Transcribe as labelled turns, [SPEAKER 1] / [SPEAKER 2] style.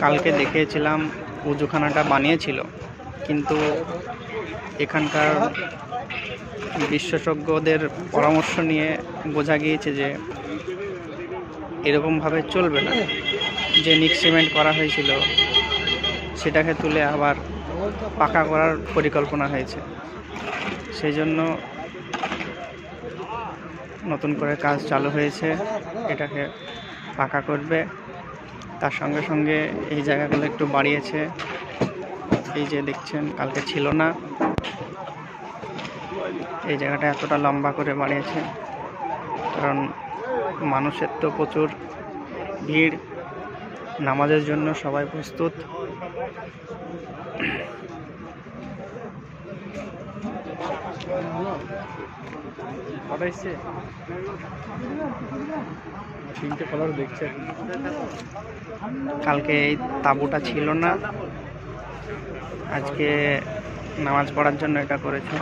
[SPEAKER 1] কালকে দেখিয়েছিলাম উজুখানাটা বানিয়েছিল, কিন্তু এখানকার বিশেষজ্ঞদের পরামর্শ নিয়ে বোঝা গিয়েছে যে এরকমভাবে চলবে না। যে নিক সিমেন্ট করা হয়েছিল সেটাকে তুলে আবার পাকা করার পরিকল্পনা হয়েছে। সেই জন্য নতুন করে কাজ চালু হয়েছে, এটাকে পাকা করবে। তার সঙ্গে সঙ্গে এই জায়গাগুলো একটু বাড়িয়েছে। এই যে দেখছেন, কালকে ছিল না, এই জায়গাটা এতটা লম্বা করে বাড়িয়েছে, কারণ মানুষের তো প্রচুর ভিড়, নামাজের জন্য সবাই প্রস্তুত। কালকে এই তাঁবুটা ছিল না, আজকে নামাজ পড়ার জন্য এটা করেছে।